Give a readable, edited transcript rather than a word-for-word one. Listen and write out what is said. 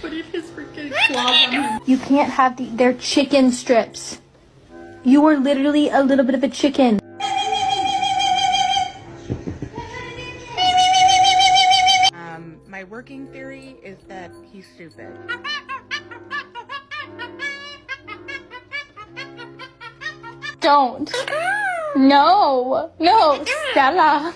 putting his freaking claws on him. You can't have they're chicken strips. You are literally a little bit of a chicken. My working theory is that he's stupid. Don't. No, Stella.